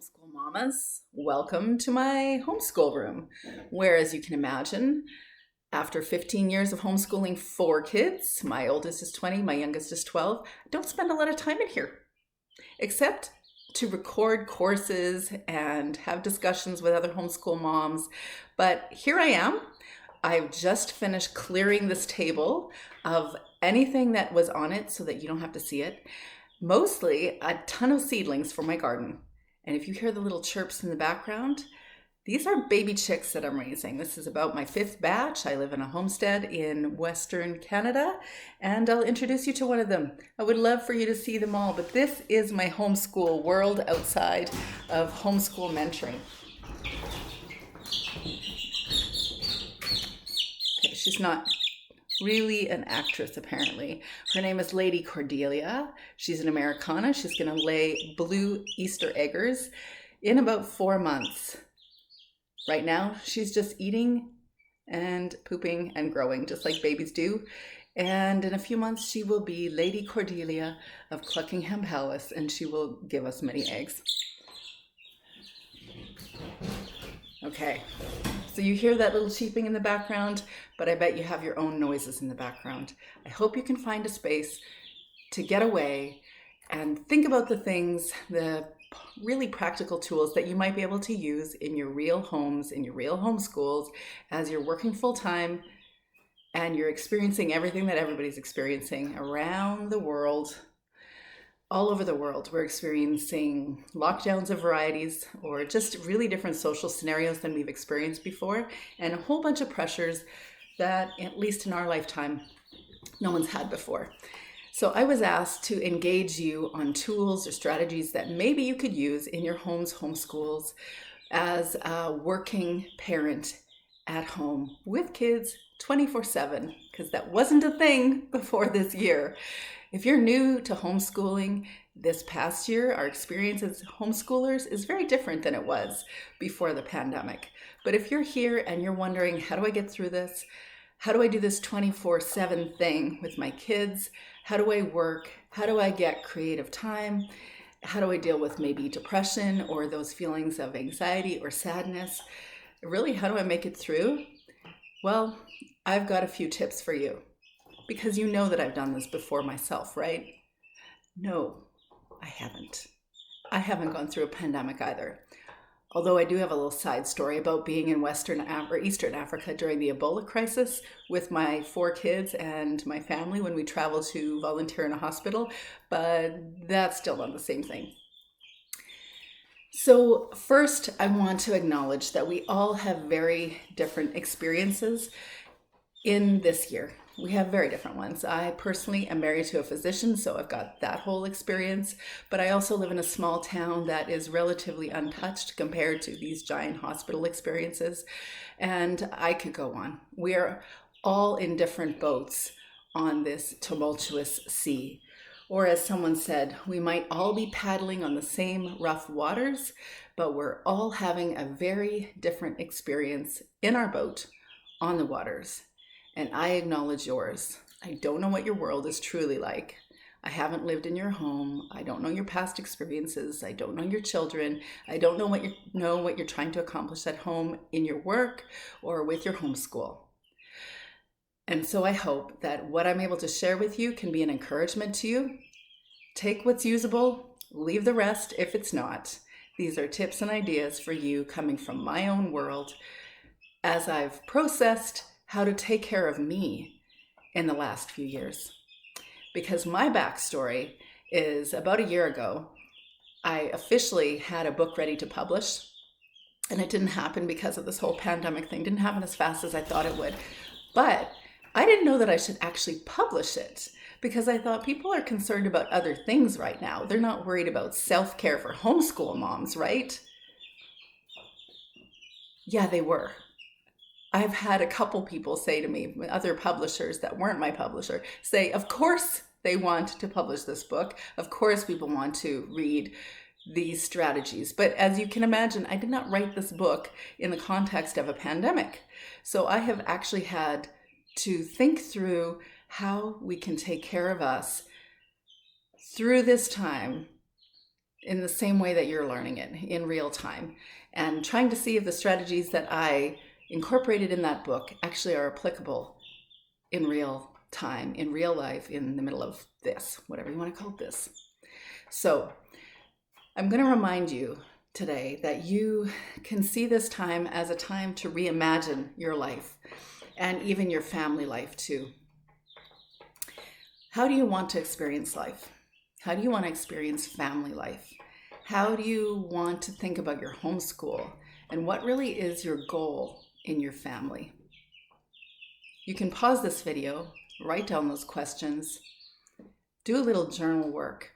homeschool mamas. Welcome to my homeschool room, where, as you can imagine, after 15 years of homeschooling 4 kids, my oldest is 20, my youngest is 12, I don't spend a lot of time in here, except to record courses and have discussions with other homeschool moms. But here I am. I've just finished clearing this table of anything that was on it so that you don't have to see it. Mostly a ton of seedlings for my garden. And if you hear the little chirps in the background, these are baby chicks that I'm raising. This is about my 5th batch. I live in a homestead in Western Canada, and I'll introduce you to one of them. I would love for you to see them all, but this is my homeschool world outside of homeschool mentoring. Okay, she's not really an actress, apparently. Her name is Lady Cordelia. She's an Americana. She's going to lay blue Easter eggers in about 4 months. Right now, she's just eating and pooping and growing, just like babies do. And in a few months, she will be Lady Cordelia of Cluckingham Palace, and she will give us many eggs. Okay, so you hear that little cheeping in the background, but I bet you have your own noises in the background. I hope you can find a space to get away and think about the things, the really practical tools that you might be able to use in your real homes, in your real homeschools, as you're working full time and you're experiencing everything that everybody's experiencing around the world. All over the world, we're experiencing lockdowns of varieties or just really different social scenarios than we've experienced before, and a whole bunch of pressures that, at least in our lifetime, no one's had before. So I was asked to engage you on tools or strategies that maybe you could use in your homeschools as a working parent at home with kids 24/7, because that wasn't a thing before this year. If you're new to homeschooling this past year, our experience as homeschoolers is very different than it was before the pandemic. But if you're here and you're wondering, how do I get through this? How do I do this 24/7 thing with my kids? How do I work? How do I get creative time? How do I deal with maybe depression or those feelings of anxiety or sadness? Really, how do I make it through? Well, I've got a few tips for you. Because you know that I've done this before myself, right? No, I haven't. I haven't gone through a pandemic either. Although I do have a little side story about being in Eastern Africa during the Ebola crisis with my 4 kids and my family when we traveled to volunteer in a hospital, but that's still not the same thing. So first, I want to acknowledge that we all have very different experiences in this year. We have very different ones. I personally am married to a physician, so I've got that whole experience, but I also live in a small town that is relatively untouched compared to these giant hospital experiences, and I could go on. We are all in different boats on this tumultuous sea. Or as someone said, we might all be paddling on the same rough waters, but we're all having a very different experience in our boat on the waters. And I acknowledge yours. I don't know what your world is truly like. I haven't lived in your home. I don't know your past experiences. I don't know your children. I don't know what you're trying to accomplish at home in your work or with your homeschool. And so I hope that what I'm able to share with you can be an encouragement to you. Take what's usable, leave the rest if it's not. These are tips and ideas for you coming from my own world as I've processed how to take care of me in the last few years. Because my backstory is about a year ago, I officially had a book ready to publish, and it didn't happen because of this whole pandemic thing. It didn't happen as fast as I thought it would. But I didn't know that I should actually publish it because I thought people are concerned about other things right now. They're not worried about self-care for homeschool moms, right? Yeah, they were. I've had a couple people say to me, other publishers that weren't my publisher, say, of course they want to publish this book. Of course people want to read these strategies. But as you can imagine, I did not write this book in the context of a pandemic. So I have actually had to think through how we can take care of us through this time in the same way that you're learning it in real time, and trying to see if the strategies that I incorporated in that book actually are applicable in real time, in real life, in the middle of this, whatever you want to call this. So I'm going to remind you today that you can see this time as a time to reimagine your life and even your family life too. How do you want to experience life? How do you want to experience family life? How do you want to think about your homeschool? And what really is your goal in your family? You can pause this video, write down those questions, do a little journal work.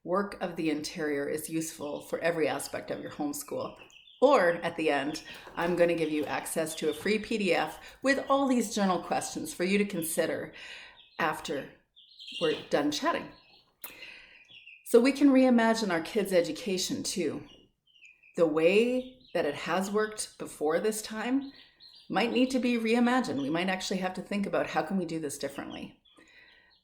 Work of the interior is useful for every aspect of your homeschool. Or at the end, I'm going to give you access to a free PDF with all these journal questions for you to consider after we're done chatting. So we can reimagine our kids' education too. The way that it has worked before this time might need to be reimagined. We might actually have to think about how can we do this differently.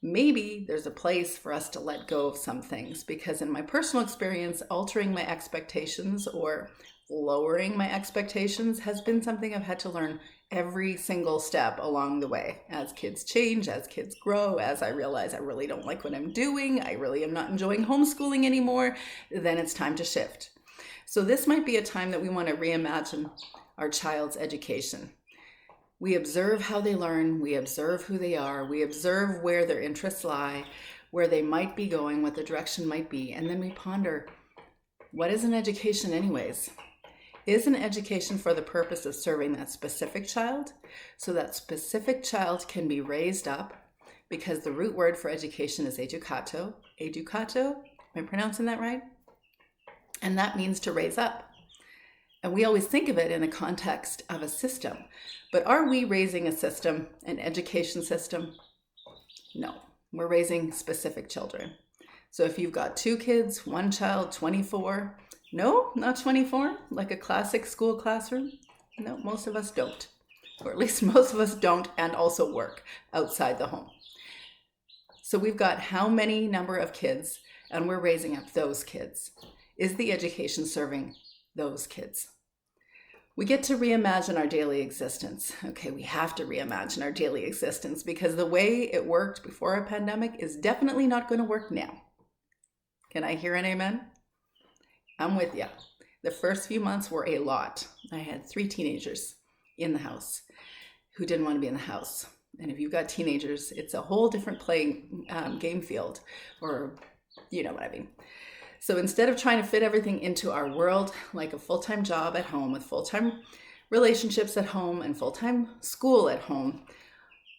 Maybe there's a place for us to let go of some things, because in my personal experience, altering my expectations or lowering my expectations has been something I've had to learn every single step along the way. As kids change, as kids grow, as I realize I really don't like what I'm doing, I really am not enjoying homeschooling anymore, then it's time to shift. So this might be a time that we want to reimagine our child's education. We observe how they learn, we observe who they are, we observe where their interests lie, where they might be going, what the direction might be, and then we ponder, what is an education anyways? Is an education for the purpose of serving that specific child, so that specific child can be raised up, because the root word for education is educato. Educato, am I pronouncing that right? And that means to raise up. And we always think of it in the context of a system. But are we raising a system, an education system? No, we're raising specific children. So if you've got 2 kids, 1 child, 24, no, not 24, like a classic school classroom. No, most of us don't. Or at least most of us don't, and also work outside the home. So we've got how many number of kids, and we're raising up those kids. Is the education serving those kids? We get to reimagine our daily existence. Okay, we have to reimagine our daily existence, because the way it worked before a pandemic is definitely not going to work now. Can I hear an amen? I'm with you. The first few months were a lot. I had 3 teenagers in the house who didn't want to be in the house. And if you've got teenagers, it's a whole different game field, or you know what I mean. So instead of trying to fit everything into our world, like a full-time job at home with full-time relationships at home and full-time school at home,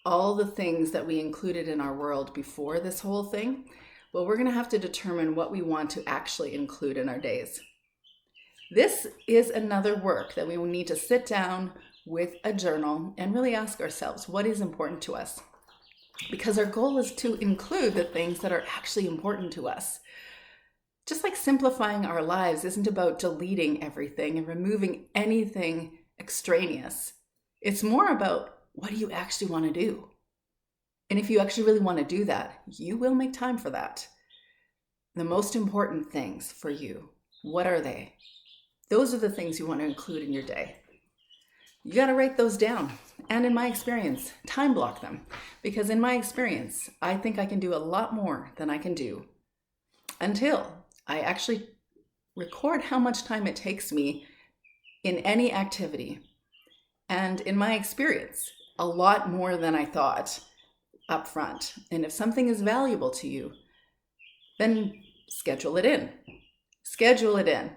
all the things that we included in our world before this whole thing, well, we're going to have to determine what we want to actually include in our days. This is another work that we will need to sit down with a journal and really ask ourselves, what is important to us? Because our goal is to include the things that are actually important to us. Just like simplifying our lives isn't about deleting everything and removing anything extraneous. It's more about, what do you actually want to do? And if you actually really want to do that, you will make time for that. The most important things for you, what are they? Those are the things you want to include in your day. You got to write those down. And in my experience, time block them. Because in my experience, I think I can do a lot more than I can do until I actually record how much time it takes me in any activity. And in my experience, a lot more than I thought up front. And if something is valuable to you, then schedule it in. Schedule it in,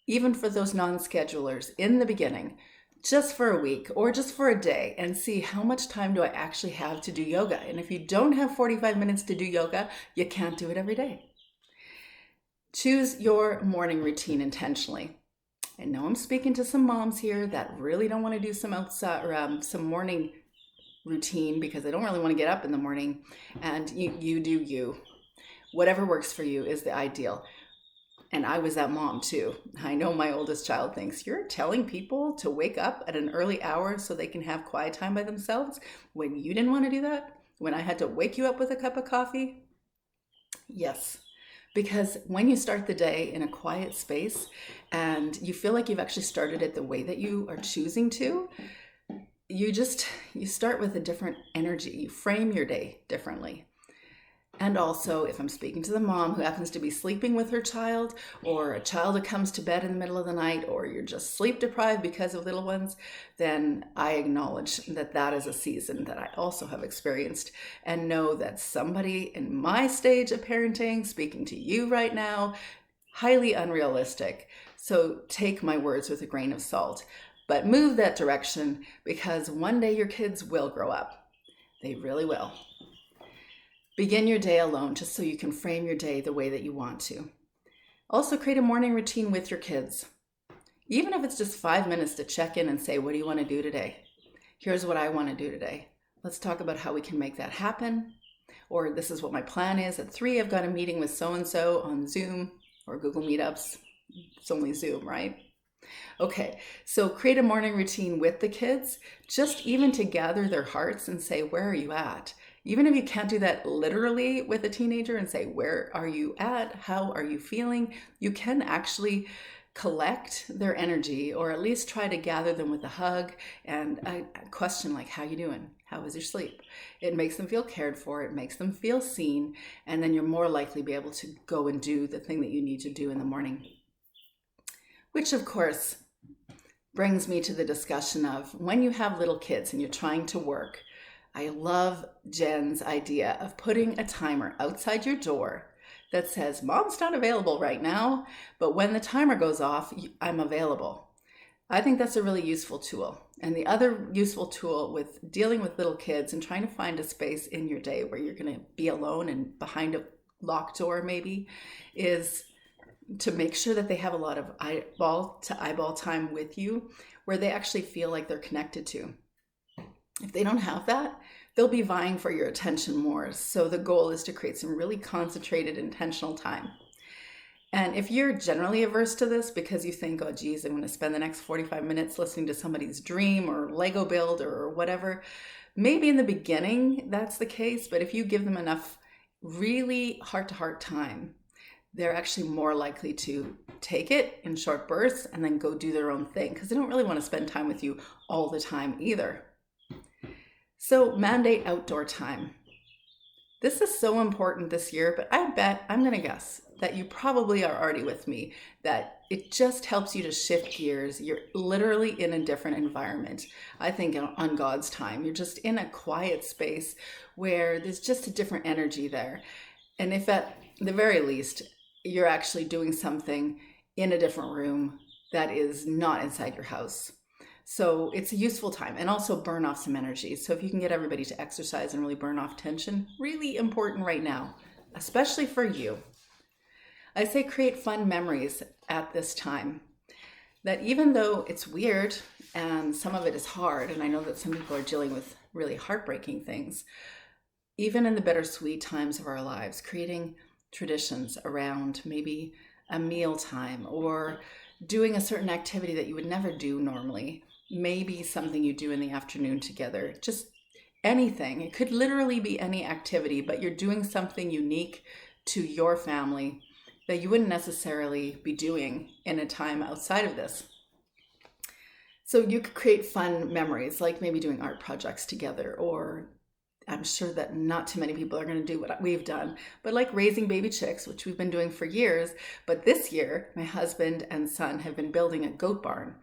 even for those non-schedulers in the beginning, just for a week or just for a day, and see how much time do I actually have to do yoga. And if you don't have 45 minutes to do yoga, you can't do it every day. Choose your morning routine intentionally. I know I'm speaking to some moms here that really don't want to do some outside or some morning routine because they don't really want to get up in the morning, and you do you. Whatever works for you is the ideal. And I was that mom too. I know my oldest child thinks, you're telling people to wake up at an early hour so they can have quiet time by themselves when you didn't want to do that? When I had to wake you up with a cup of coffee? Yes. Because when you start the day in a quiet space and you feel like you've actually started it the way that you are choosing to, you start with a different energy. You frame your day differently. And also, if I'm speaking to the mom who happens to be sleeping with her child, or a child that comes to bed in the middle of the night, or you're just sleep deprived because of little ones, then I acknowledge that that is a season that I also have experienced, and know that somebody in my stage of parenting, speaking to you right now, highly unrealistic. So take my words with a grain of salt, but move that direction, because one day your kids will grow up. They really will. Begin your day alone, just so you can frame your day the way that you want to. Also, create a morning routine with your kids. Even if it's just 5 minutes to check in and say, what do you want to do today? Here's what I want to do today. Let's talk about how we can make that happen. Or this is what my plan is. At 3, I've got a meeting with so-and-so on Zoom or Google Meetups. It's only Zoom, right? Okay, so create a morning routine with the kids, just even to gather their hearts and say, where are you at? Even if you can't do that literally with a teenager and say, where are you at? How are you feeling? You can actually collect their energy, or at least try to gather them with a hug and a question like, how you doing? How was your sleep? It makes them feel cared for. It makes them feel seen. And then you're more likely to be able to go and do the thing that you need to do in the morning. Which, of course, brings me to the discussion of when you have little kids and you're trying to work. I love Jen's idea of putting a timer outside your door that says, Mom's not available right now, but when the timer goes off, I'm available. I think that's a really useful tool. And the other useful tool with dealing with little kids and trying to find a space in your day where you're going to be alone and behind a locked door maybe, is to make sure that they have a lot of eyeball to eyeball time with you, where they actually feel like they're connected to. If they don't have that, they'll be vying for your attention more. So the goal is to create some really concentrated, intentional time. And if you're generally averse to this because you think, oh geez, I'm going to spend the next 45 minutes listening to somebody's dream or Lego build or whatever, maybe in the beginning that's the case. But if you give them enough really heart-to-heart time, they're actually more likely to take it in short bursts and then go do their own thing, because they don't really want to spend time with you all the time either. So mandate outdoor time. This is so important this year, but I bet, I'm going to guess, that you probably are already with me, that it just helps you to shift gears. You're literally in a different environment. I think on God's time, you're just in a quiet space where there's just a different energy there. And if at the very least, you're actually doing something in a different room that is not inside your house. So it's a useful time, and also burn off some energy. So if you can get everybody to exercise and really burn off tension, really important right now, especially for you. I say create fun memories at this time. That even though it's weird and some of it is hard, and I know that some people are dealing with really heartbreaking things, even in the bittersweet times of our lives, creating traditions around maybe a meal time or doing a certain activity that you would never do normally. Maybe something you do in the afternoon together, just anything. It could literally be any activity, but you're doing something unique to your family that you wouldn't necessarily be doing in a time outside of this. So you could create fun memories, like maybe doing art projects together, or I'm sure that not too many people are going to do what we've done, but like raising baby chicks, which we've been doing for years. But this year, my husband and son have been building a goat barn.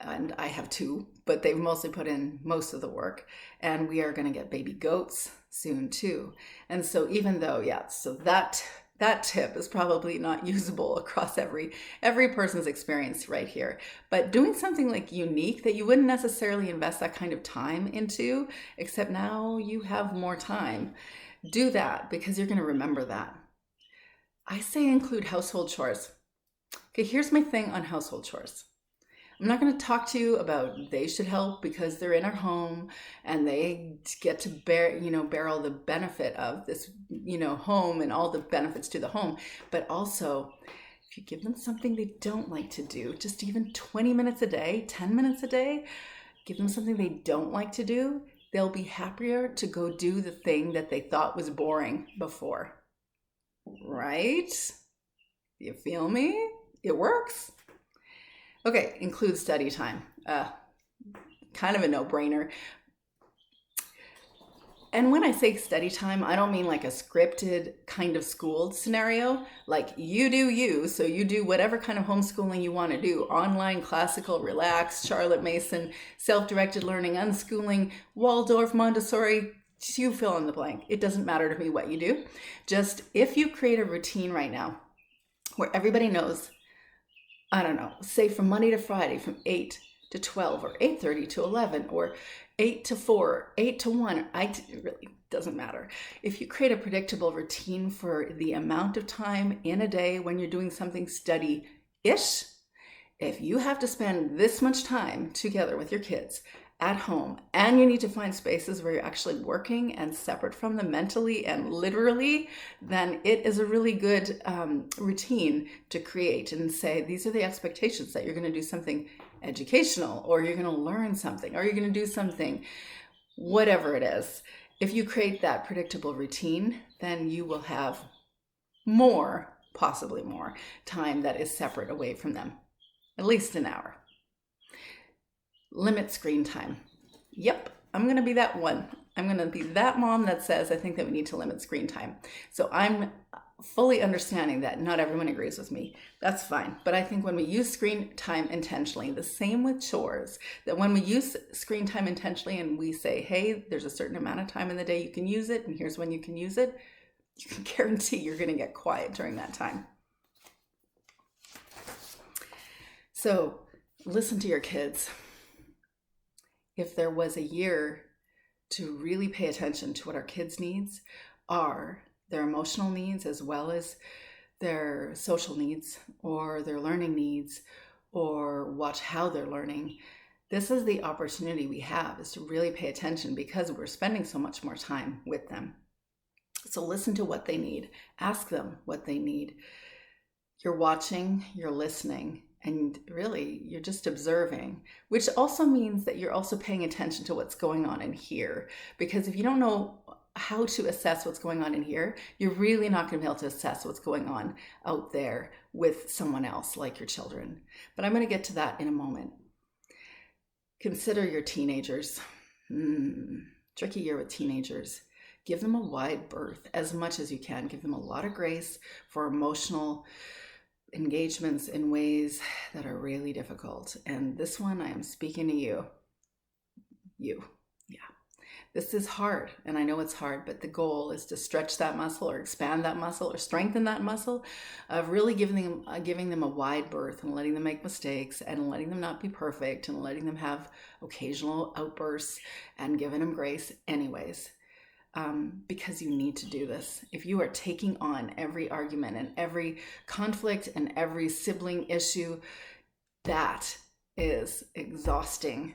And I have 2, but they've mostly put in most of the work. And we are going to get baby goats soon too. And so even though, so that tip is probably not usable across every person's experience right here. But doing something like unique that you wouldn't necessarily invest that kind of time into, except now you have more time. Do that, because you're going to remember that. I say include household chores. Okay, here's my thing on household chores. I'm not going to talk to you about they should help because they're in our home and they get to bear all the benefit of this, home and all the benefits to the home. But also, if you give them something they don't like to do, just even 20 minutes a day, 10 minutes a day, give them something they don't like to do, they'll be happier to go do the thing that they thought was boring before. right? You feel me? It works. Okay, include study time. Kind of a no-brainer. And when I say study time, I don't mean like a scripted kind of schooled scenario. Like you do you, so you do whatever kind of homeschooling you want to do. Online, classical, relaxed, Charlotte Mason, self-directed learning, unschooling, Waldorf, Montessori, you fill in the blank. It doesn't matter to me what you do. Just if you create a routine right now where everybody knows, I don't know, say from Monday to Friday from 8 to 12 or 8:30 to 11 or 8 to 4, 8 to 1, it really doesn't matter. If you create a predictable routine for the amount of time in a day when you're doing something study-ish, if you have to spend this much time together with your kids at home and you need to find spaces where you're actually working and separate from them mentally and literally, then it is a really good routine to create and say, these are the expectations that you're going to do something educational, or you're going to learn something, or you're going to do something, whatever it is. If you create that predictable routine, then you will have more, possibly more, time that is separate away from them. At least an hour. Limit screen time. Yep, I'm going to be that one. I'm going to be that mom that says, I think that we need to limit screen time. So I'm fully understanding that not everyone agrees with me. That's fine. But I think when we use screen time intentionally, the same with chores, that when we use screen time intentionally and we say, hey, there's a certain amount of time in the day you can use it, and here's when you can use it, you can guarantee you're going to get quiet during that time. So listen to your kids. If there was a year to really pay attention to what our kids' needs are, their emotional needs as well as their social needs or their learning needs, or watch how they're learning, this is the opportunity we have, is to really pay attention because we're spending so much more time with them. So listen to what they need. Ask them what they need. You're watching, you're listening, and really you're just observing, which also means that you're also paying attention to what's going on in here. Because if you don't know how to assess what's going on in here, you're really not going to be able to assess what's going on out there with someone else like your children. But I'm going to get to that in a moment. Consider your teenagers. Tricky year with teenagers. Give them a wide berth as much as you can. Give them a lot of grace for emotional engagements in ways that are really difficult. And this one, I am speaking to you. Yeah. This is hard, and I know it's hard, but the goal is to stretch that muscle or expand that muscle or strengthen that muscle of really giving them a wide berth and letting them make mistakes and letting them not be perfect and letting them have occasional outbursts and giving them grace anyways. Because you need to do this. If you are taking on every argument and every conflict and every sibling issue, that is exhausting.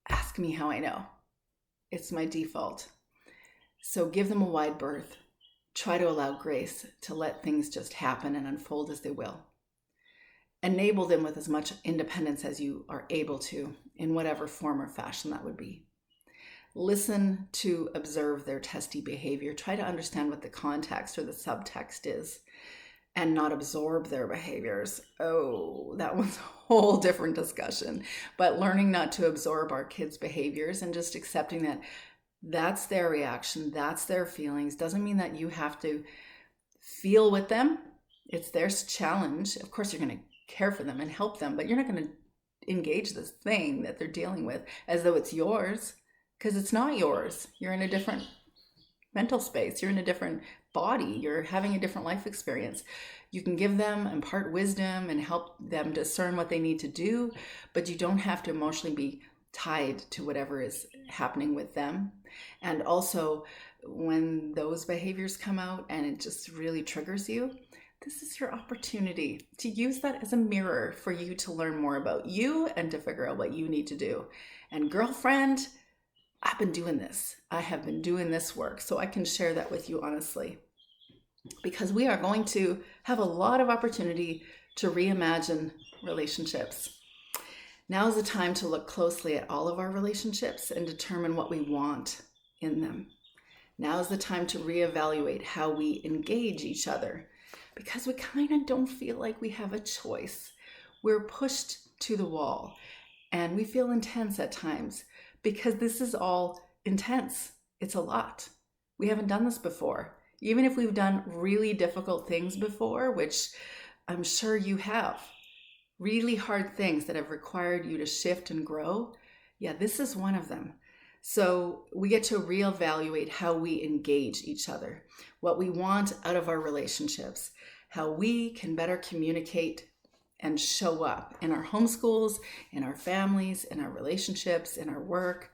Ask me how I know. It's my default. So give them a wide berth. Try to allow grace to let things just happen and unfold as they will. Enable them with as much independence as you are able to, in whatever form or fashion that would be. Listen to observe their testy behavior. Try to understand what the context or the subtext is and not absorb their behaviors. Oh, that was a whole different discussion. But learning not to absorb our kids' behaviors and just accepting that that's their reaction, that's their feelings, doesn't mean that you have to feel with them. It's their challenge. Of course, you're going to care for them and help them, but you're not going to engage this thing that they're dealing with as though it's yours. Because it's not yours. You're in a different mental space. You're in a different body. You're having a different life experience. You can give them, impart wisdom, and help them discern what they need to do, but you don't have to emotionally be tied to whatever is happening with them. And also, when those behaviors come out and it just really triggers you, this is your opportunity to use that as a mirror for you to learn more about you and to figure out what you need to do. And girlfriend, I've been doing this. I have been doing this work, so I can share that with you honestly. Because we are going to have a lot of opportunity to reimagine relationships. Now is the time to look closely at all of our relationships and determine what we want in them. Now's the time to reevaluate how we engage each other, because we kind of don't feel like we have a choice. We're pushed to the wall and we feel intense at times because this is all intense. It's a lot. We haven't done this before. Even if we've done really difficult things before, which I'm sure you have, really hard things that have required you to shift and grow, yeah, this is one of them. So we get to reevaluate how we engage each other, what we want out of our relationships, how we can better communicate and show up in our homeschools, in our families, in our relationships, in our work.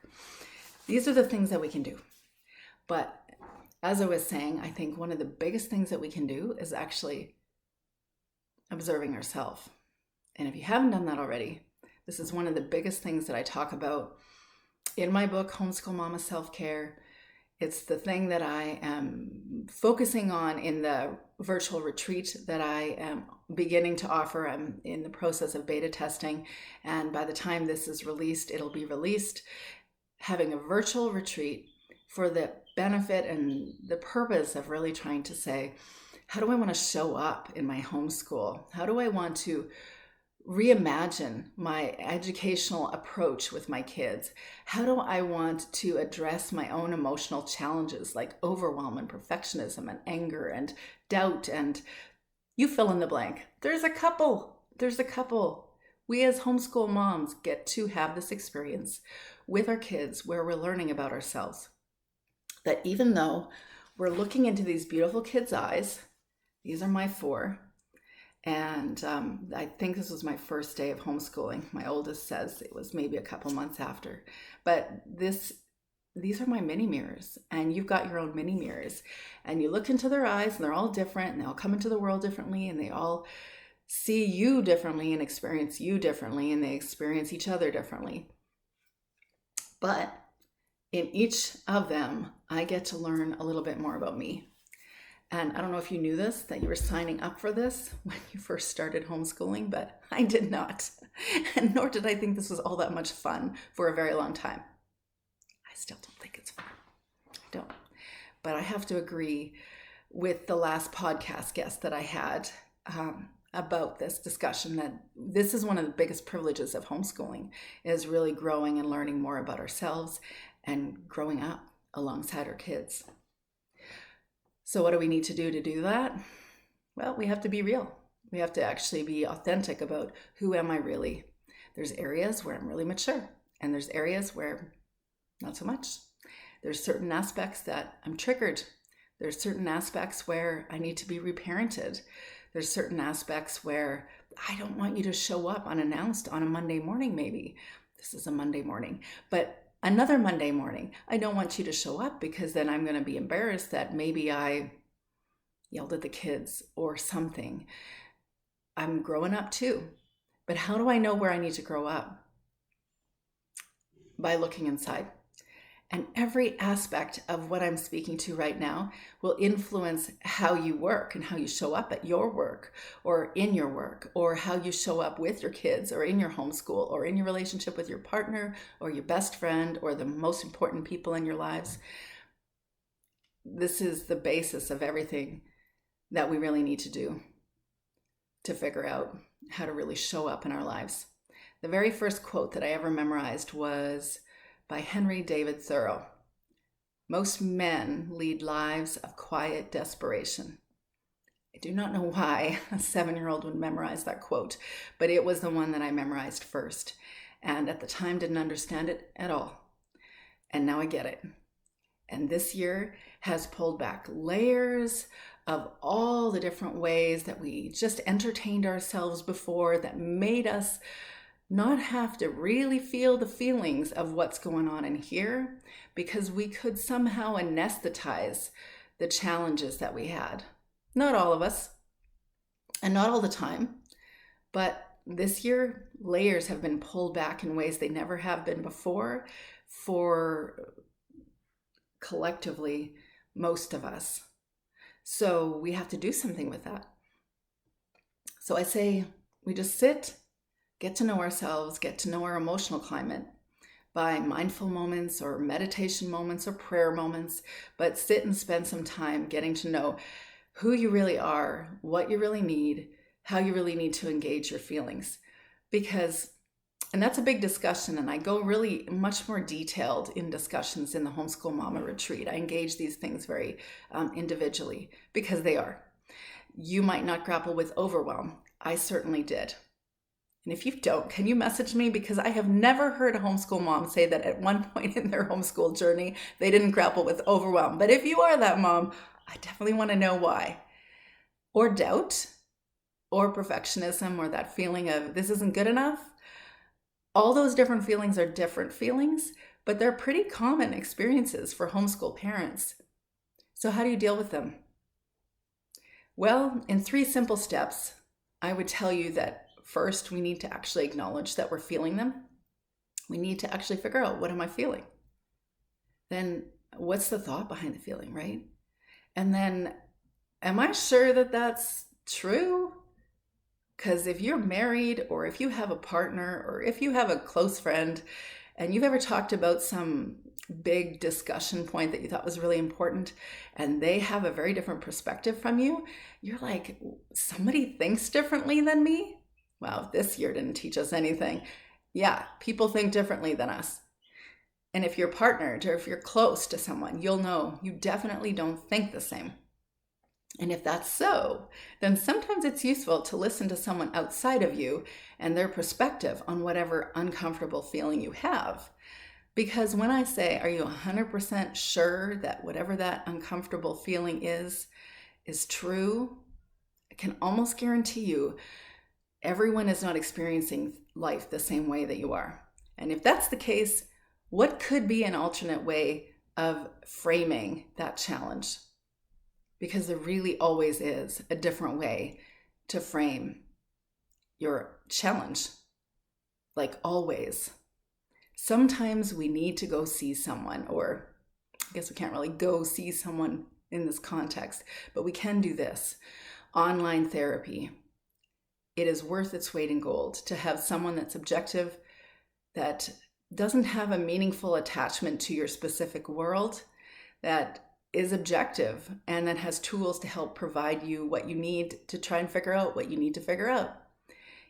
These are the things that we can do. But as I was saying, I think one of the biggest things that we can do is actually observing ourselves. And if you haven't done that already, this is one of the biggest things that I talk about in my book, Homeschool Mom Self-Care. It's the thing that I am focusing on in the virtual retreat that I am beginning to offer. I'm in the process of beta testing, and by the time this is released, it'll be released. Having a virtual retreat for the benefit and the purpose of really trying to say, how do I want to show up in my homeschool? How do I want to reimagine my educational approach with my kids? How do I want to address my own emotional challenges like overwhelm and perfectionism and anger and doubt, and you fill in the blank. There's a couple. We as homeschool moms get to have this experience with our kids where we're learning about ourselves. That even though we're looking into these beautiful kids' eyes, these are my 4, and I think this was my first day of homeschooling. My oldest says it was maybe a couple months after. But these are my mini mirrors, and you've got your own mini mirrors. And you look into their eyes, and they're all different, and they all come into the world differently, and they all see you differently and experience you differently, and they experience each other differently. But in each of them, I get to learn a little bit more about me. And I don't know if you knew this, that you were signing up for this when you first started homeschooling, but I did not. And nor did I think this was all that much fun for a very long time. I still don't think it's fun. I don't. But I have to agree with the last podcast guest that I had about this discussion, that this is one of the biggest privileges of homeschooling, is really growing and learning more about ourselves and growing up alongside our kids. So what do we need to do that? Well, we have to be real. We have to actually be authentic about who am I really. There's areas where I'm really mature, and there's areas where not so much. There's certain aspects that I'm triggered. There's certain aspects where I need to be reparented. There's certain aspects where I don't want you to show up unannounced on a Monday morning, maybe. This is a Monday morning, but another Monday morning, I don't want you to show up because then I'm going to be embarrassed that maybe I yelled at the kids or something. I'm growing up too. But how do I know where I need to grow up? By looking inside. And every aspect of what I'm speaking to right now will influence how you work and how you show up at your work or in your work, or how you show up with your kids or in your homeschool or in your relationship with your partner or your best friend or the most important people in your lives. This is the basis of everything that we really need to do to figure out how to really show up in our lives. The very first quote that I ever memorized was by Henry David Thoreau. Most men lead lives of quiet desperation. I do not know why a 7-year-old would memorize that quote, but it was the one that I memorized first. And at the time didn't understand it at all. And now I get it. And this year has pulled back layers of all the different ways that we just entertained ourselves before, that made us not have to really feel the feelings of what's going on in here, because we could somehow anesthetize the challenges that we had. Not all of us, and not all the time, but this year, layers have been pulled back in ways they never have been before for collectively most of us. So we have to do something with that. So I say we just sit, get to know ourselves, get to know our emotional climate, by mindful moments or meditation moments or prayer moments, but sit and spend some time getting to know who you really are, what you really need, how you really need to engage your feelings. And that's a big discussion, and I go really much more detailed in discussions in the Homeschool Mama Retreat. I engage these things very individually because they are. You might not grapple with overwhelm. I certainly did. And if you don't, can you message me? Because I have never heard a homeschool mom say that at one point in their homeschool journey, they didn't grapple with overwhelm. But if you are that mom, I definitely want to know why. Or doubt, or perfectionism, or that feeling of this isn't good enough. All those different feelings are different feelings, but they're pretty common experiences for homeschool parents. So how do you deal with them? Well, in 3 simple steps, I would tell you that first, we need to actually acknowledge that we're feeling them. We need to actually figure out, what am I feeling? Then what's the thought behind the feeling, right? And then, am I sure that that's true? Because if you're married, or if you have a partner, or if you have a close friend, and you've ever talked about some big discussion point that you thought was really important, and they have a very different perspective from you, you're like, somebody thinks differently than me? Wow, this year didn't teach us anything. Yeah, people think differently than us. And if you're partnered, or if you're close to someone, you'll know you definitely don't think the same. And if that's so, then sometimes it's useful to listen to someone outside of you and their perspective on whatever uncomfortable feeling you have. Because when I say, are you 100% sure that whatever that uncomfortable feeling is true, I can almost guarantee you everyone is not experiencing life the same way that you are. And if that's the case, what could be an alternate way of framing that challenge? Because there really always is a different way to frame your challenge, like always. Sometimes we need to go see someone, or I guess we can't really go see someone in this context, but we can do this. Online therapy. It is worth its weight in gold to have someone that's objective, that doesn't have a meaningful attachment to your specific world, that is objective, and that has tools to help provide you what you need to try and figure out what you need to figure out.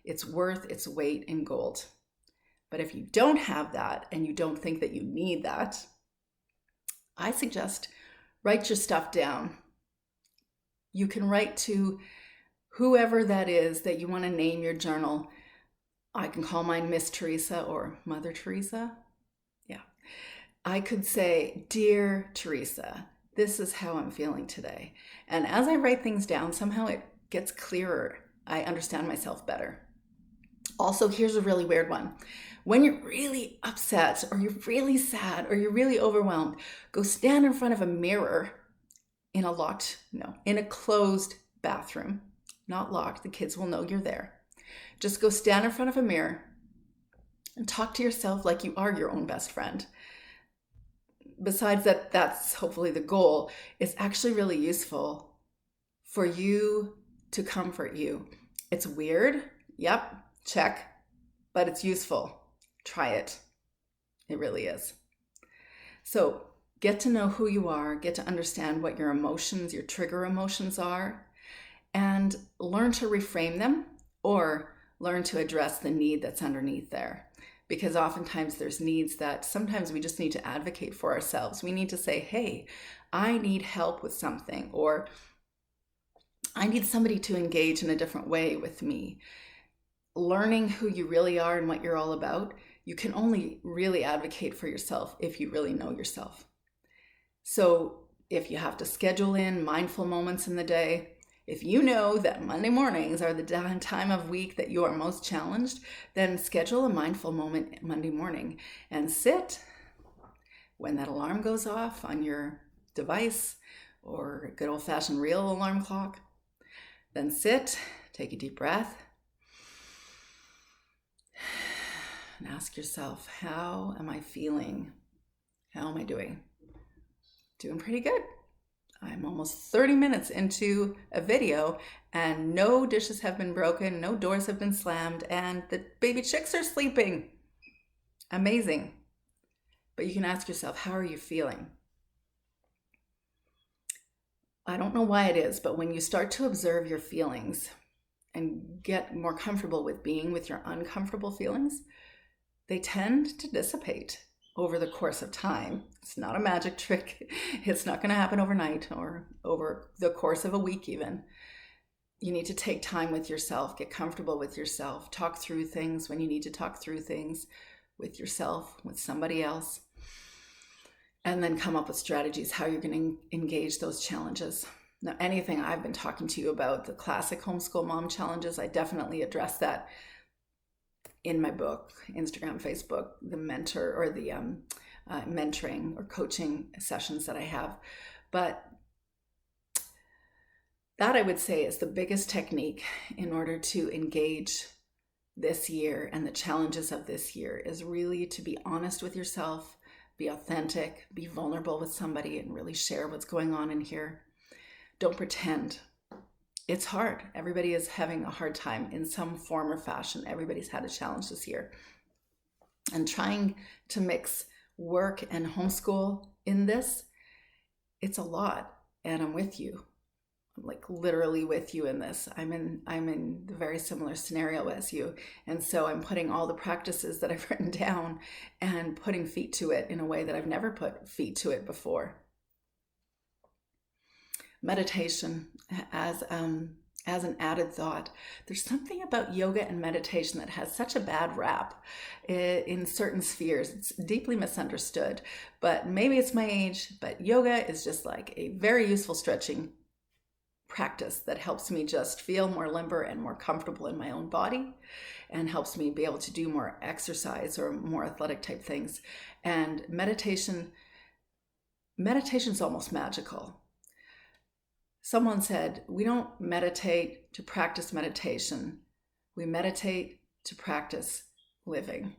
It's worth its weight in gold. But if you don't have that, and you don't think that you need that, I suggest write your stuff down. You can write to whoever that is that you want to name your journal. I can call mine Miss Teresa or Mother Teresa. Yeah. I could say, Dear Teresa, this is how I'm feeling today. And as I write things down, somehow it gets clearer. I understand myself better. Also, here's a really weird one. When you're really upset, or you're really sad, or you're really overwhelmed, go stand in front of a mirror in a closed bathroom. Not locked, the kids will know you're there. Just go stand in front of a mirror and talk to yourself like you are your own best friend. Besides that, that's hopefully the goal. It's actually really useful for you to comfort you. It's weird. Yep, check. But it's useful. Try it. It really is. So get to know who you are, get to understand what your emotions, your trigger emotions are, and learn to reframe them, or learn to address the need that's underneath there. Because oftentimes there's needs that sometimes we just need to advocate for ourselves. We need to say, hey, I need help with something, or I need somebody to engage in a different way with me. Learning who you really are and what you're all about, you can only really advocate for yourself if you really know yourself. So if you have to schedule in mindful moments in the day, if you know that Monday mornings are the time of week that you are most challenged, then schedule a mindful moment Monday morning and sit when that alarm goes off on your device, or a good old-fashioned real alarm clock. Then sit, take a deep breath, and ask yourself, how am I feeling? How am I doing? Doing pretty good. I'm almost 30 minutes into a video, and no dishes have been broken, no doors have been slammed, and the baby chicks are sleeping. Amazing. but you can ask yourself, how are you feeling? I don't know why it is, but when you start to observe your feelings and get more comfortable with being with your uncomfortable feelings, they tend to dissipate over the course of time. It's not a magic trick. It's not going to happen overnight or over the course of a week even. You need to take time with yourself, get comfortable with yourself, talk through things when you need to talk through things with yourself, with somebody else, and then come up with strategies how you're going to engage those challenges. Now, anything I've been talking to you about, the classic homeschool mom challenges, I definitely address that in my book, Instagram, Facebook, the mentor or the mentoring or coaching sessions that I have. But that, I would say, is the biggest technique in order to engage this year and the challenges of this year, is really to be honest with yourself, be authentic, be vulnerable with somebody, and really share what's going on in here. Don't pretend. It's hard. Everybody is having a hard time in some form or fashion. Everybody's had a challenge this year. And trying to mix work and homeschool in this, it's a lot. And I'm with you. I'm like literally with you in this. I'm in the very similar scenario as you. And so I'm putting all the practices that I've written down and putting feet to it in a way that I've never put feet to it before. Meditation as an added thought. There's something about yoga and meditation that has such a bad rap in certain spheres. It's deeply misunderstood, but maybe it's my age, but yoga is just like a very useful stretching practice that helps me just feel more limber and more comfortable in my own body, and helps me be able to do more exercise or more athletic type things. And meditation's almost magical. Someone said, we don't meditate to practice meditation. We meditate to practice living.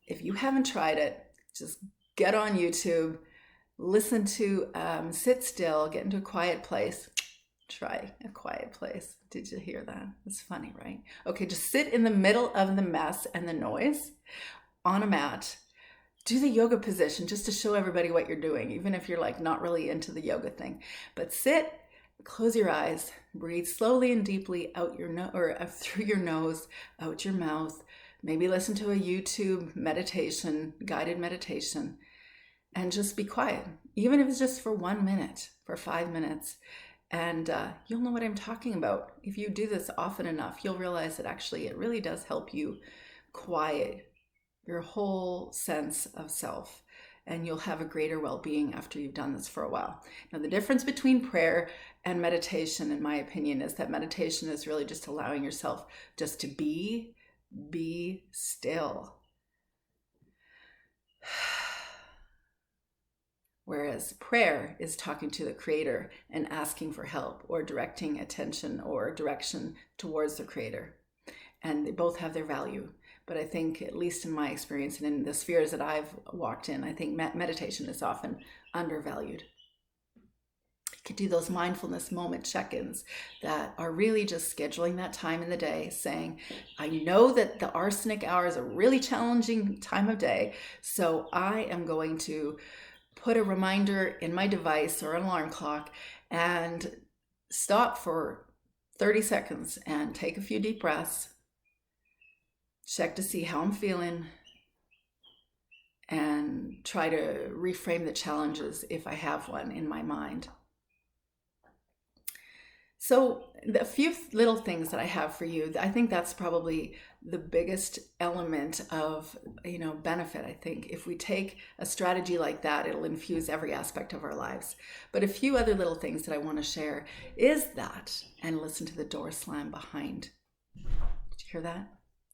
If you haven't tried it, just get on YouTube, listen to sit still, get into a quiet place. Try a quiet place. Did you hear that? It's funny, right? Okay, just sit in the middle of the mess and the noise on a mat. Do the yoga position just to show everybody what you're doing, even if you're like not really into the yoga thing. But sit, close your eyes, breathe slowly and deeply out your through your nose, out your mouth. Maybe listen to a YouTube meditation, guided meditation, and just be quiet, even if it's just for 1 minute, for 5 minutes. And you'll know what I'm talking about. If you do this often enough, you'll realize that actually it really does help you quiet your whole sense of self, and you'll have a greater well-being after you've done this for a while. Now, the difference between prayer and meditation, in my opinion, is that meditation is really just allowing yourself just to be still. Whereas prayer is talking to the Creator and asking for help or directing attention or direction towards the Creator. And they both have their value. But I think, at least in my experience and in the spheres that I've walked in, I think meditation is often undervalued. You could do those mindfulness moment check-ins that are really just scheduling that time in the day, saying, I know that the arsenic hour is a really challenging time of day, so I am going to put a reminder in my device or an alarm clock and stop for 30 seconds and take a few deep breaths, check to see how I'm feeling, and try to reframe the challenges if I have one in my mind. So the few little things that I have for you, I think that's probably the biggest element of, benefit. I think if we take a strategy like that, it'll infuse every aspect of our lives. But a few other little things that I want to share is that, and listen to the door slam behind. Did you hear that?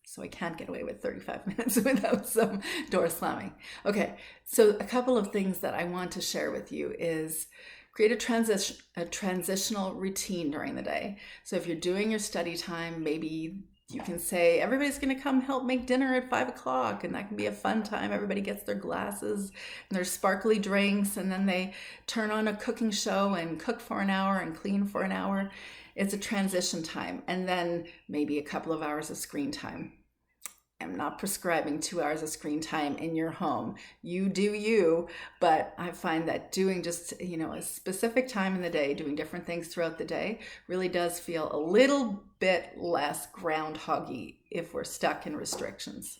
So I can't get away with 35 minutes without some door slamming. Okay, so a couple of things that I want to share with you is create a transitional routine during the day. So if you're doing your study time, maybe you can say, everybody's going to come help make dinner at 5 o'clock. And that can be a fun time. Everybody gets their glasses and their sparkly drinks. And then they turn on a cooking show and cook for an hour and clean for an hour. It's a transition time. And then maybe a couple of hours of screen time. am not prescribing 2 hours of screen time in your home. You do you, but I find that doing just, a specific time in the day, doing different things throughout the day really does feel a little bit less groundhoggy if we're stuck in restrictions.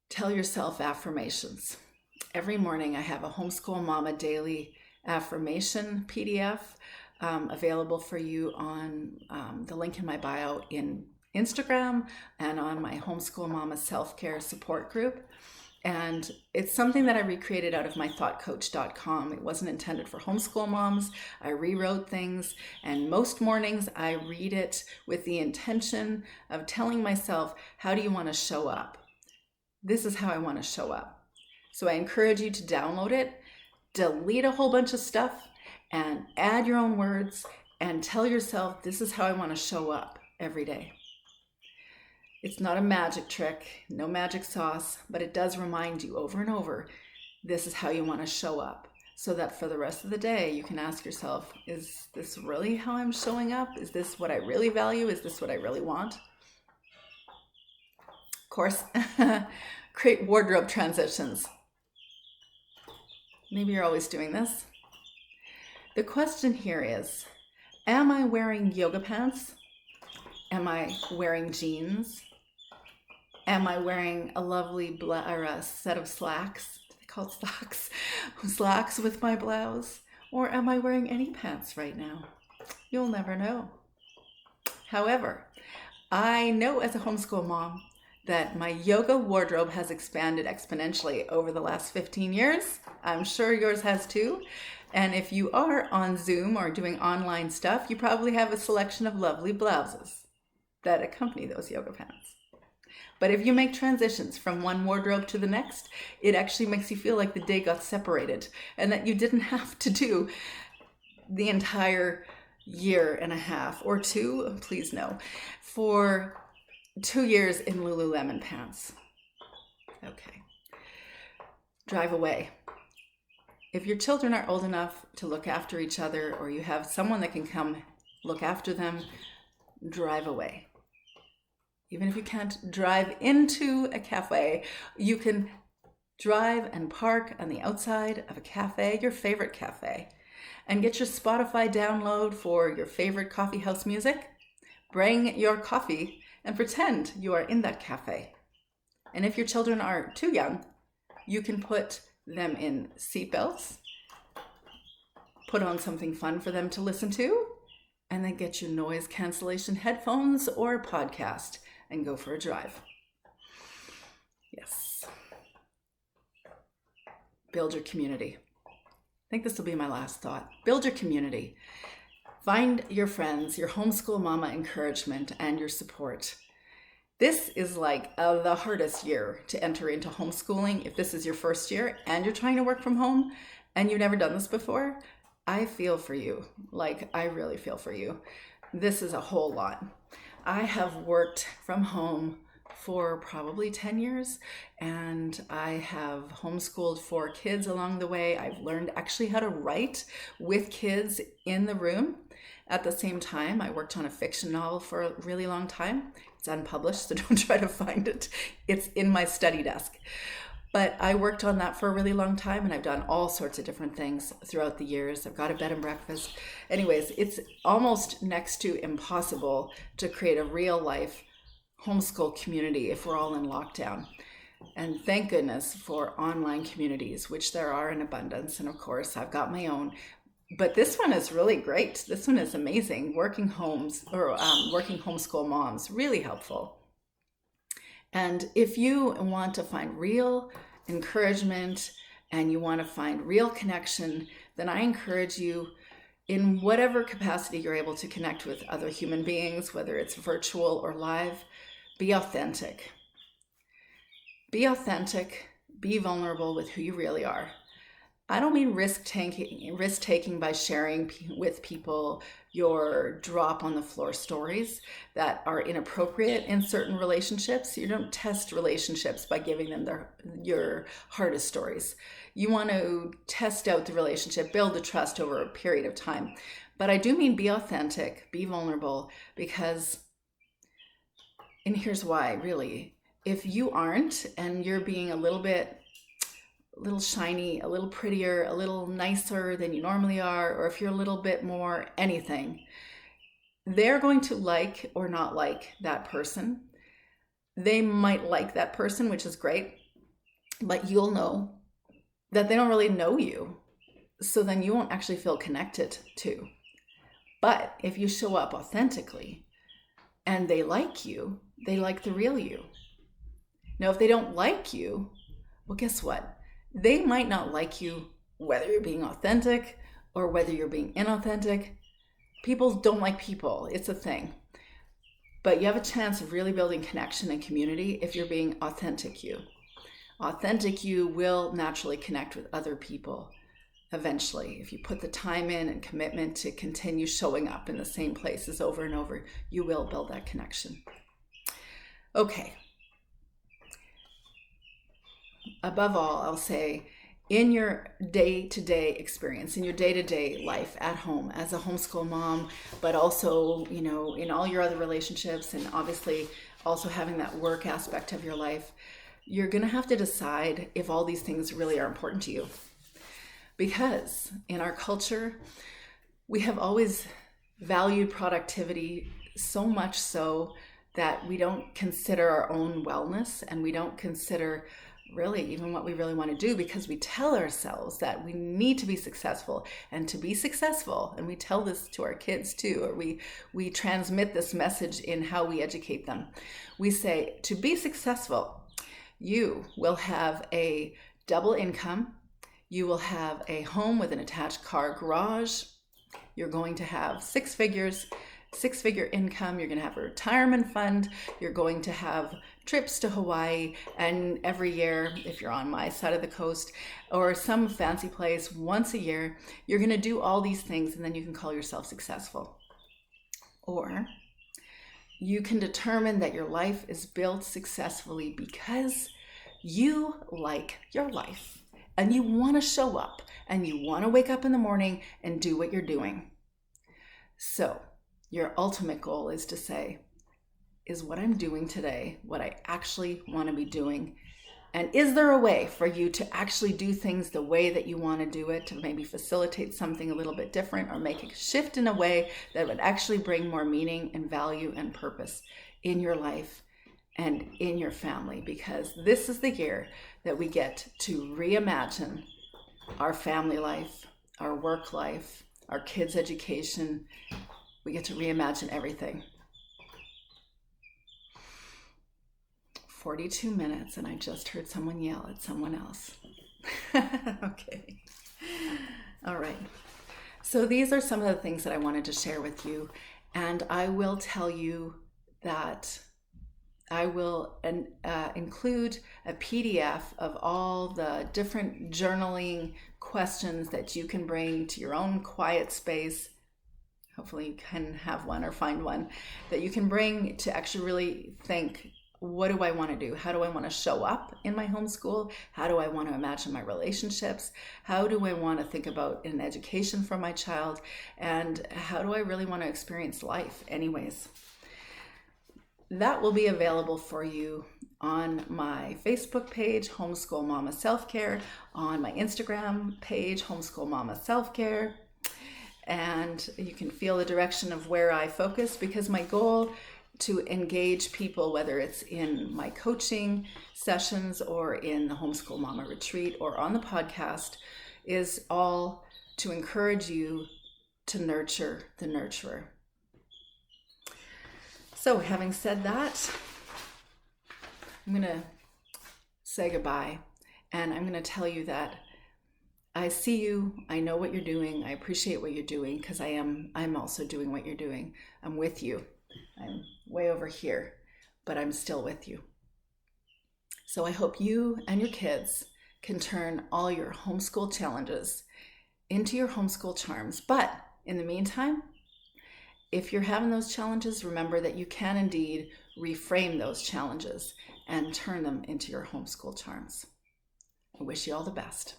Tell yourself affirmations. Every morning I have a Homeschool Mama daily affirmation PDF available for you on the link in my bio in Instagram and on my Homeschool Mama self-care support group. And it's something that I recreated out of my thoughtcoach.com. It wasn't intended for homeschool moms. I rewrote things, and most mornings I read it with the intention of telling myself, how do you want to show up? This is how I want to show up. So I encourage you to download it, delete a whole bunch of stuff, and add your own words and tell yourself, this is how I want to show up every day. It's not a magic trick, no magic sauce, but it does remind you over and over, this is how you want to show up, so that for the rest of the day, you can ask yourself, is this really how I'm showing up? Is this what I really value? Is this what I really want? Of course, create wardrobe transitions. Maybe you're always doing this. The question here is, am I wearing yoga pants? Am I wearing jeans? Am I wearing a lovely set of slacks? They call it slacks. Slacks with my blouse? Or am I wearing any pants right now? You'll never know. However, I know as a homeschool mom that my yoga wardrobe has expanded exponentially over the last 15 years. I'm sure yours has too. And if you are on Zoom or doing online stuff, you probably have a selection of lovely blouses that accompany those yoga pants. But if you make transitions from one wardrobe to the next, it actually makes you feel like the day got separated and that you didn't have to do the entire year and a half or two, please no, for 2 years in Lululemon pants. Okay. Drive away. If your children are old enough to look after each other, or you have someone that can come look after them, drive away. Even if you can't drive into a cafe, you can drive and park on the outside of a cafe, your favorite cafe, and get your Spotify download for your favorite coffee house music. Bring your coffee and pretend you are in that cafe. And if your children are too young, you can put them in seatbelts, put on something fun for them to listen to, and then get your noise cancellation headphones or a podcast and go for a drive. Yes. Build your community. I think this will be my last thought. Build your community. Find your friends, your homeschool mama encouragement, and your support. This is like the hardest year to enter into homeschooling. If this is your first year and you're trying to work from home and you've never done this before, I feel for you. Like, I really feel for you. This is a whole lot. I have worked from home for probably 10 years, and I have homeschooled 4 kids along the way. I've learned actually how to write with kids in the room. At the same time, I worked on a fiction novel for a really long time. It's unpublished, so don't try to find it. It's in my study desk. But I worked on that for a really long time, and I've done all sorts of different things throughout the years. I've got a bed and breakfast. Anyways, it's almost next to impossible to create a real life homeschool community if we're all in lockdown. And thank goodness for online communities, which there are in abundance. And of course, I've got my own. But this one is really great. This one is amazing. Working homeschool moms, really helpful. And if you want to find real encouragement and you want to find real connection, then I encourage you, in whatever capacity you're able to connect with other human beings, whether it's virtual or live, be authentic. Be authentic, be vulnerable with who you really are. I don't mean risk taking by sharing with people your drop on the floor stories that are inappropriate in certain relationships. You don't test relationships by giving them your hardest stories. You want to test out the relationship, build the trust over a period of time. But I do mean be authentic, be vulnerable, because And here's why, really. If you aren't, and you're being a little shiny, a little prettier, a little nicer than you normally are, or if you're a little bit more anything, they're going to like or not like that person. They might like that person, which is great, but you'll know that they don't really know you. So then you won't actually feel connected to. But if you show up authentically and they like you, they like the real you. Now, if they don't like you, well, guess what? They might not like you whether you're being authentic or whether you're being inauthentic. People don't like people. It's a thing. But you have a chance of really building connection and community if you're being authentic you. Authentic you will naturally connect with other people eventually. If you put the time in and commitment to continue showing up in the same places over and over, you will build that connection. Okay. Above all, I'll say, in your day-to-day experience, in your day-to-day life at home as a homeschool mom, but also, in all your other relationships, and obviously also having that work aspect of your life, you're going to have to decide if all these things really are important to you. Because in our culture, we have always valued productivity so much so that we don't consider our own wellness, and we don't consider really even what we really want to do, because we tell ourselves that we need to be successful. And to be successful, and we tell this to our kids too, or we transmit this message in how we educate them. We say, to be successful, you will have a double income, you will have a home with an attached car garage, you're going to have six-figure income, you're going to have a retirement fund, you're going to have trips to Hawaii, and every year, if you're on my side of the coast, or some fancy place once a year, you're going to do all these things, and then you can call yourself successful. Or you can determine that your life is built successfully because you like your life, and you want to show up, and you want to wake up in the morning and do what you're doing. So your ultimate goal is to say, is what I'm doing today what I actually want to be doing? And is there a way for you to actually do things the way that you want to do it, to maybe facilitate something a little bit different, or make a shift in a way that would actually bring more meaning and value and purpose in your life and in your family? Because this is the year that we get to reimagine our family life, our work life, our kids' education. We get to reimagine everything. 42 minutes, and I just heard someone yell at someone else. Okay. All right. So these are some of the things that I wanted to share with you. And I will tell you that I will include a PDF of all the different journaling questions that you can bring to your own quiet space. Hopefully you can have one or find one that you can bring to actually really think, what do I want to do? How do I want to show up in my homeschool? How do I want to imagine my relationships? How do I want to think about an education for my child? And how do I really want to experience life anyways? That will be available for you on my Facebook page, Homeschool Mama Self-Care, on my Instagram page, Homeschool Mama Self-Care. And you can feel the direction of where I focus, because my goal to engage people, whether it's in my coaching sessions or in the Homeschool Mama Retreat or on the podcast, is all to encourage you to nurture the nurturer. So having said that, I'm going to say goodbye, and I'm going to tell you that I see you, I know what you're doing, I appreciate what you're doing, because I'm also doing what you're doing. I'm with you. I'm way over here, but I'm still with you. So I hope you and your kids can turn all your homeschool challenges into your homeschool charms. But in the meantime, if you're having those challenges, remember that you can indeed reframe those challenges and turn them into your homeschool charms. I wish you all the best.